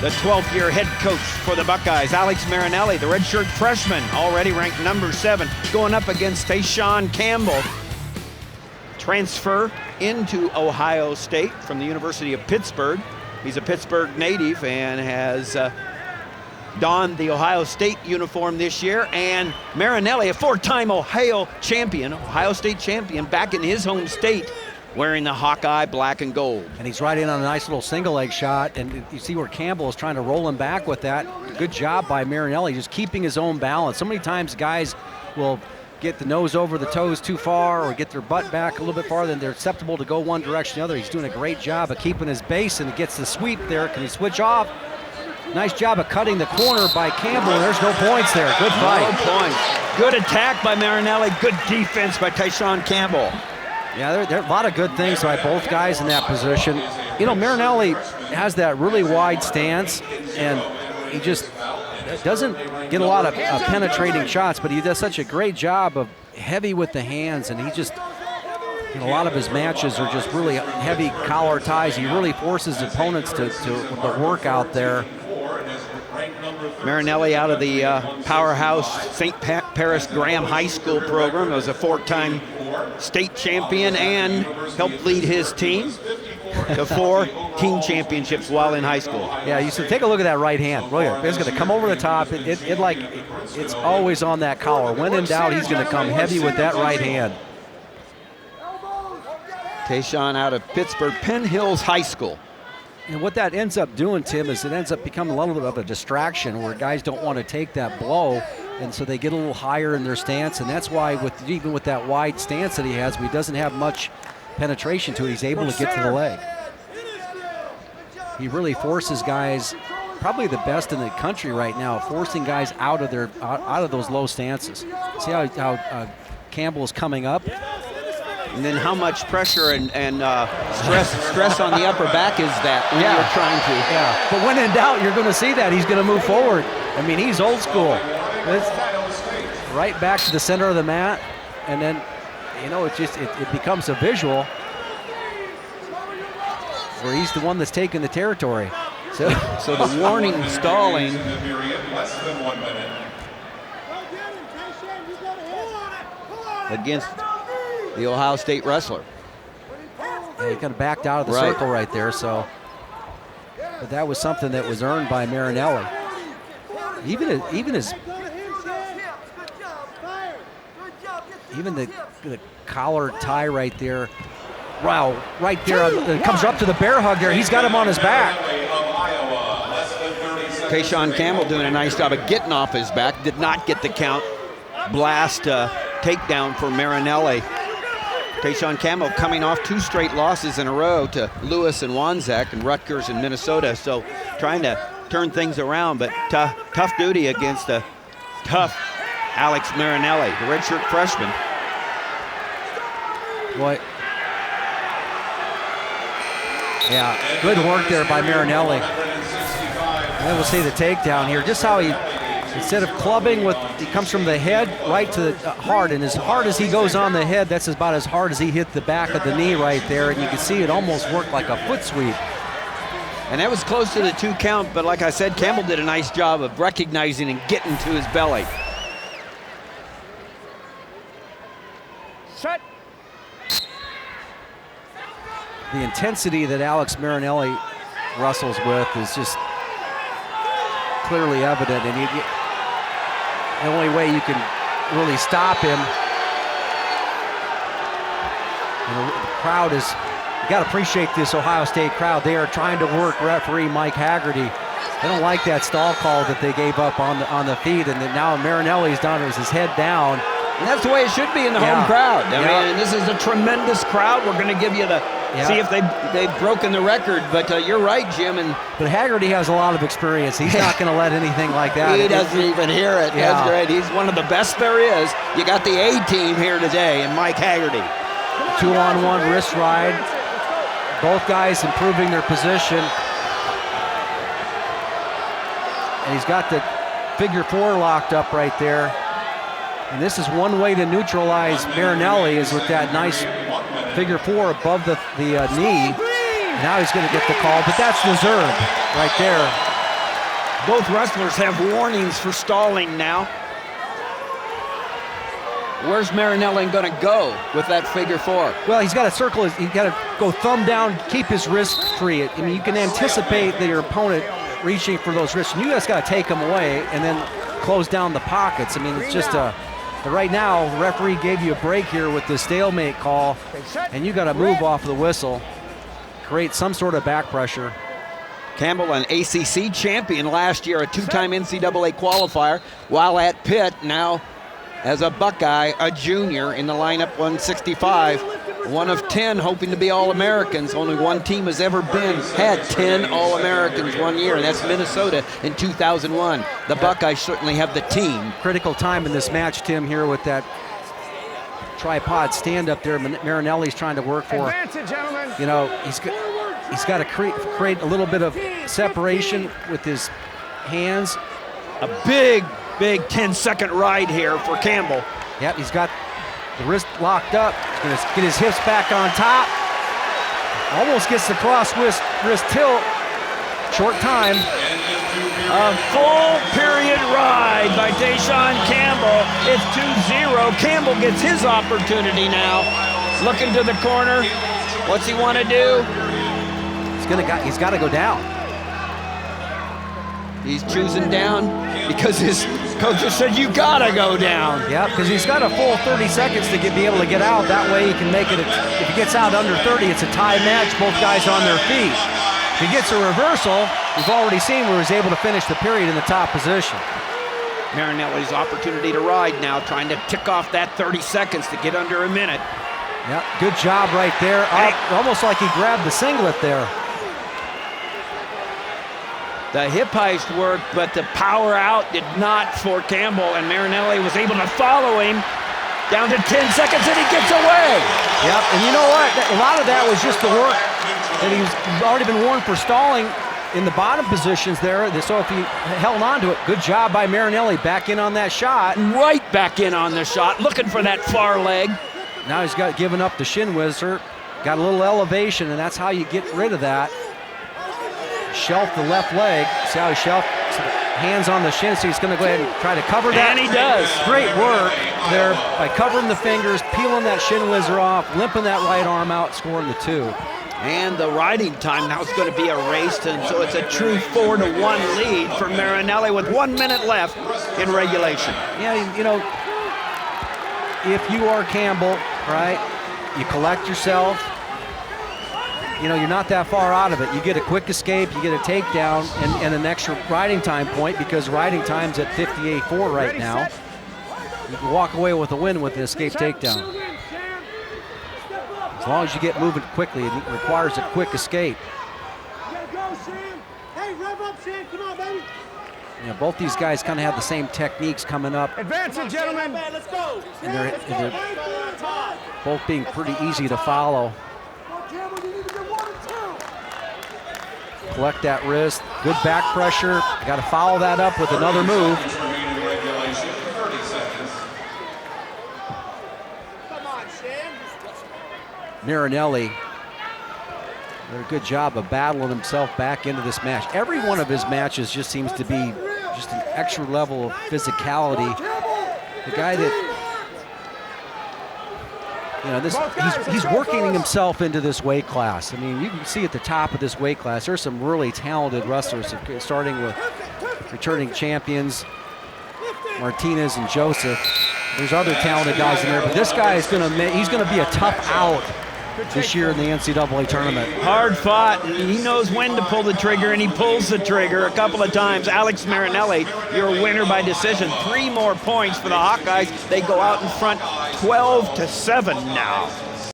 the 12th-year head coach for the Buckeyes. Alex Marinelli, the redshirt freshman, already ranked number 7, going up against TeShan Campbell, transfer into Ohio State from the University of Pittsburgh. He's a Pittsburgh native and has donned the Ohio State uniform this year. And Marinelli, a 4-time Ohio State champion, back in his home state, wearing the Hawkeye black and gold. And he's right in on a nice little single leg shot, and you see where Campbell is trying to roll him back with that. Good job by Marinelli, just keeping his own balance. So many times guys will get the nose over the toes too far or get their butt back a little bit farther, and they're susceptible to go one direction or the other. He's doing a great job of keeping his base, and he gets the sweep there. Can he switch off? Nice job of cutting the corner by Campbell, and there's no points there. Good fight. No points. Good attack by Marinelli, good defense by TeShan Campbell. Yeah, there are a lot of good things by both guys in that position. You know, Marinelli has that really wide stance, and he just doesn't get a lot of penetrating shots, but he does such a great job of heavy with the hands, and he just, in a lot of his matches are just really heavy collar ties. He really forces opponents to work out there. Marinelli out of the powerhouse St. Paris Graham High School program, was a 4-time state champion and helped lead his team to 4 team championships while in high school. Yeah, you should take a look at that right hand. Look at it. It's going to come over the top. It's always on that collar. When in doubt, he's going to come heavy with that right hand. TeShan out of Pittsburgh, Penn Hills High School. And what that ends up doing, Tim, is it ends up becoming a little bit of a distraction where guys don't want to take that blow, and so they get a little higher in their stance, and that's why even with that wide stance that he has, he doesn't have much penetration to it. He's able to get to the leg. He really forces guys, probably the best in the country right now, forcing guys out of those low stances. See how Campbell is coming up? And then how much pressure and stress on the upper back is that when you're trying to. Yeah, but when in doubt, you're going to see that. He's going to move forward. I mean, he's old school. It's right back to the center of the mat, and then, you know, it becomes a visual where he's the one that's taking the territory. So the warning stalling. Against the Ohio State wrestler. Yeah, he kind of backed out of the circle right there, so. But that was something that was earned by Marinelli. Even the collar tie right there. Wow, right there, comes up to the bear hug there. He's got him on his back. TeShan Campbell doing a nice job of getting off his back. Did not get the count. Blast takedown for Marinelli. TeShan Campbell coming off 2 straight losses in a row to Lewis and Wanzek and Rutgers in Minnesota. So trying to turn things around, but tough duty against a tough Alex Marinelli, the redshirt freshman. Boy. Yeah, good work there by Marinelli. And then we'll see the takedown here. Just how he, instead of clubbing he comes from the head right to the heart, and as hard as he goes on the head, that's about as hard as he hit the back of the knee right there, and you can see it almost worked like a foot sweep. And that was close to the 2 count, but like I said, Campbell did a nice job of recognizing and getting to his belly. Set. The intensity that Alex Marinelli wrestles with is just clearly evident, and the only way you can really stop him, the crowd is, you got to appreciate this Ohio State crowd. They are trying to work referee Mike Haggerty. They don't like that stall call that they gave up on the feet, and that now Marinelli's done it with his head down. And that's the way it should be in the home crowd. I mean, this is a tremendous crowd. We're going to give you the see if they've broken the record. But you're right, Jim. But Haggerty has a lot of experience. He's not going to let anything like that. He doesn't even hear it. Yeah. That's great. He's one of the best there is. You got the A team here today, and Mike Haggerty. 2-on-1 wrist ride. Both guys improving their position. And he's got the figure 4 locked up right there. And this is one way to neutralize Marinelli, is with that nice figure 4 above the knee. Now he's going to get the call, but that's deserved right there. Both wrestlers have warnings for stalling now. Where's Marinelli going to go with that figure 4? Well, he's got to circle, he's got to go thumb down, keep his wrist free. I mean, you can anticipate that your opponent reaching for those wrists, and you just got to take them away and then close down the pockets. I mean, it's just right now, the referee gave you a break here with the stalemate call, and you got to move off the whistle, create some sort of back pressure. Campbell, an ACC champion last year, a 2-time NCAA qualifier, while at Pitt, now as a Buckeye, a junior in the lineup 165, one of 10 hoping to be All-Americans. Only one team has ever had 10 All-Americans one year, and that's Minnesota in 2001. The Buckeyes certainly have the team. Critical time in this match, Tim, here with that tripod stand up there. Marinelli's trying to work for. You know, he's got to create a little bit of separation with his hands. A big 10-second ride here for Campbell. Yep, he's got the wrist locked up. He's going to get his hips back on top. Almost gets the cross wrist tilt. Short time. A full period ride by TeShan Campbell. It's 2-0. Campbell gets his opportunity now. Looking to the corner. What's he want to do? He's got to go down. He's choosing down because his coach just said, you gotta go down. Yeah, because he's got a full 30 seconds to be able to get out. That way he can make it, if he gets out under 30, it's a tie match, both guys on their feet. If he gets a reversal, we've already seen where he's able to finish the period in the top position. Marinelli's opportunity to ride now, trying to tick off that 30 seconds to get under a minute. Yeah, good job right there. Almost like he grabbed the singlet there. The hip heist worked, but the power out did not for Campbell, and Marinelli was able to follow him down to 10 seconds, and he gets away. Yep, and you know what? A lot of that was just the work that he's already been warned for stalling in the bottom positions there. So if he held on to it, good job by Marinelli. Back in on that shot. Right back in on the shot, looking for that far leg. Now he's got given up the shin whizzer. Got a little elevation, and that's how you get rid of that. Shelf the left leg. See how he shelf, hands on the shin, so he's going to go ahead and try to cover that. And he does. Great work there by covering the fingers, peeling that shin whizzer off, limping that right arm out, scoring the 2. And the riding time now is going to be erased, and so it's a true 4-1 lead for Marinelli with 1 minute left in regulation. Yeah, you know, if you are Campbell, right, you collect yourself. You know, you're not that far out of it. You get a quick escape, you get a takedown, and an extra riding time point, because riding time's at 58.4 right now. You can walk away with a win with an escape takedown. As long as you get moving quickly, it requires a quick escape. You know, both these guys kind of have the same techniques coming up. Advancing, gentlemen. Let's go. And they're both being pretty easy to follow. Collect that wrist. Good back pressure. Got to follow that up with another move. Marinelli did a good job of battling himself back into this match. Every one of his matches just seems to be just an extra level of physicality. The guy that, you know, he's working himself into this weight class. I mean, you can see at the top of this weight class, there's some really talented wrestlers, starting with returning champions, Martinez and Joseph. There's other talented guys in there, but this guy is he's gonna be a tough out this year in the NCAA tournament. Hard fought, and he knows when to pull the trigger, and he pulls the trigger a couple of times. Alex Marinelli, your winner by decision. 3 more points for the Hawkeyes. They go out in front 12-7 now.